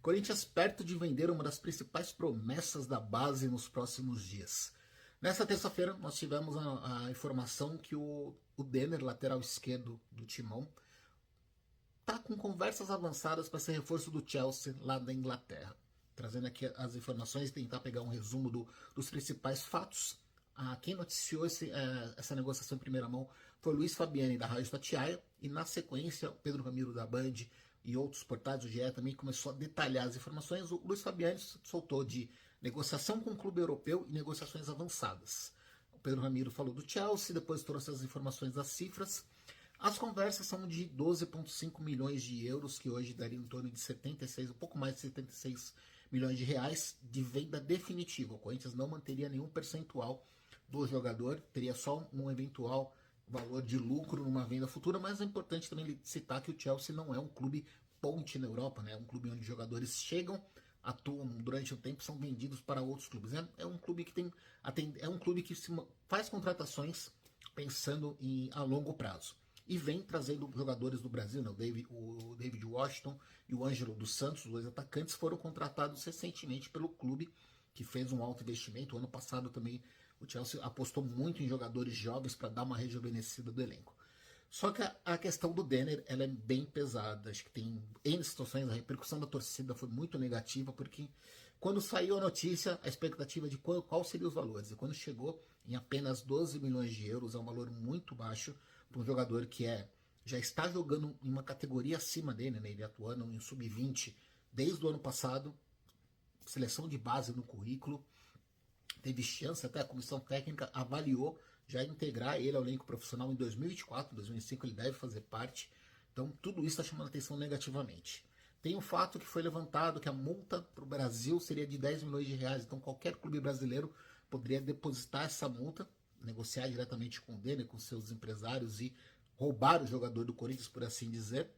Corinthians perto de vender uma das principais promessas da base nos próximos dias. Nessa terça-feira, nós tivemos a informação que o Denner, lateral esquerdo do Timão, está com conversas avançadas para ser reforço do Chelsea lá da Inglaterra. Trazendo aqui as informações e tentar pegar um resumo dos principais fatos. Quem noticiou essa negociação em primeira mão foi o Luiz Fabiani, da Rádio Tatiaia, e na sequência o Pedro Ramiro, da Band, e outros portais do GE também começou a detalhar as informações. O Luiz Fabiani soltou de negociação com o clube europeu e negociações avançadas. O Pedro Ramiro falou do Chelsea, depois trouxe as informações das cifras. As conversas são de 12,5 milhões de euros, que hoje daria em torno de 76, um pouco mais de 76 milhões de reais de venda definitiva. O Corinthians não manteria nenhum percentual do jogador, teria só um eventual valor de lucro numa venda futura, mas é importante também citar que o Chelsea não é um clube ponte na Europa, né? É um clube onde jogadores chegam, atuam durante o tempo, são vendidos para outros clubes. É um clube que é um clube que faz contratações pensando a longo prazo. E vem trazendo jogadores do Brasil, né? O David Washington e o Ângelo dos Santos, os dois atacantes, foram contratados recentemente pelo clube, que fez um alto investimento. O ano passado também o Chelsea apostou muito em jogadores jovens para dar uma rejuvenescida do elenco. Só que a questão do Denner, ela é bem pesada. Acho que tem N situações, a repercussão da torcida foi muito negativa, porque quando saiu a notícia, a expectativa de qual seriam os valores. E quando chegou em apenas 12 milhões de euros, é um valor muito baixo para um jogador que já está jogando em uma categoria acima dele, né? Ele atuando em sub-20 desde o ano passado, seleção de base no currículo, teve chance, até a comissão técnica avaliou já integrar ele ao elenco profissional em 2024, 2025 ele deve fazer parte. Então tudo isso está chamando a atenção negativamente. Tem um fato que foi levantado, que a multa para o Brasil seria de 10 milhões de reais, então qualquer clube brasileiro poderia depositar essa multa, negociar diretamente com o Denner, com seus empresários e roubar o jogador do Corinthians, por assim dizer.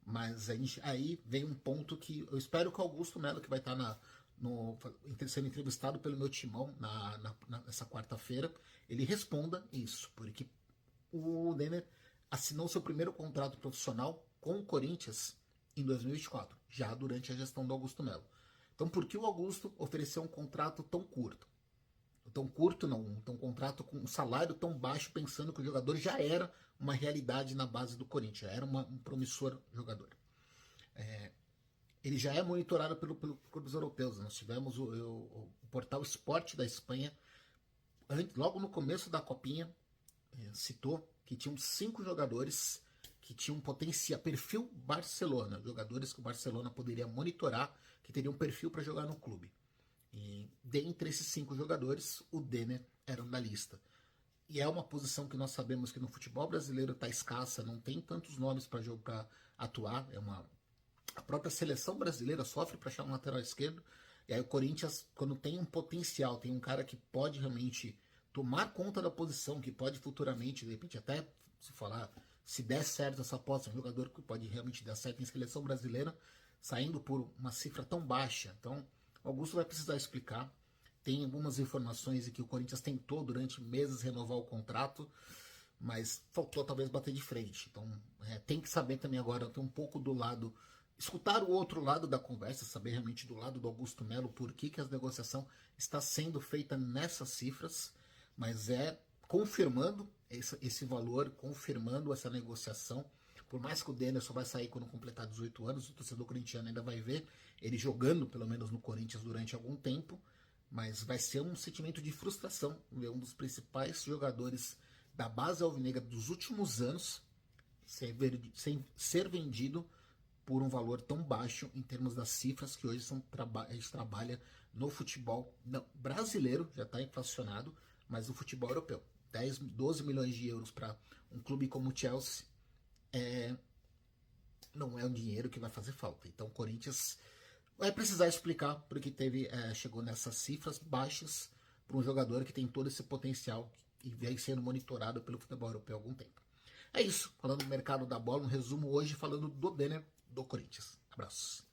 Mas aí vem um ponto que eu espero que o Augusto Melo, que vai estar sendo entrevistado pelo meu timão nessa quarta-feira, ele responda isso, porque o Denner assinou seu primeiro contrato profissional com o Corinthians em 2024, já durante a gestão do Augusto Melo. Então por que o Augusto ofereceu um contrato tão curto? Tão curto não, um contrato com um salário tão baixo, pensando que o jogador já era uma realidade na base do Corinthians, já era um promissor jogador. Ele já é monitorado pelos clubes europeus. Nós tivemos o portal Esporte da Espanha, logo no começo da Copinha, citou que tinham 5 jogadores que tinham potencial, perfil Barcelona, jogadores que o Barcelona poderia monitorar, que teriam perfil para jogar no clube. E dentre esses 5 jogadores, o Denner era um da lista. E é uma posição que nós sabemos que no futebol brasileiro está escassa, não tem tantos nomes para atuar. A própria seleção brasileira sofre para achar um lateral esquerdo. E aí o Corinthians, quando tem um potencial, tem um cara que pode realmente tomar conta da posição, que pode futuramente, de repente até se der certo essa aposta, um jogador que pode realmente dar certo em seleção brasileira, saindo por uma cifra tão baixa. Então, o Augusto vai precisar explicar. Tem algumas informações em que o Corinthians tentou durante meses renovar o contrato, mas faltou talvez bater de frente. Então tem que saber também agora, ter um pouco do lado, escutar o outro lado da conversa, saber realmente do lado do Augusto Melo por que a negociação está sendo feita nessas cifras, mas confirmando esse valor, confirmando essa negociação. Por mais que o Denner só vai sair quando completar 18 anos, o torcedor corintiano ainda vai ver ele jogando, pelo menos no Corinthians, durante algum tempo, mas vai ser um sentimento de frustração ver um dos principais jogadores da base alvinegra dos últimos anos ser vendido por um valor tão baixo em termos das cifras que hoje a gente trabalha no futebol brasileiro, já está inflacionado, mas no futebol europeu. 12 milhões de euros para um clube como o Chelsea não é um dinheiro que vai fazer falta. Então o Corinthians vai precisar explicar porque chegou nessas cifras baixas para um jogador que tem todo esse potencial e vem sendo monitorado pelo futebol europeu há algum tempo. É isso, falando do mercado da bola, um resumo hoje falando do Denner do Corinthians. Abraços.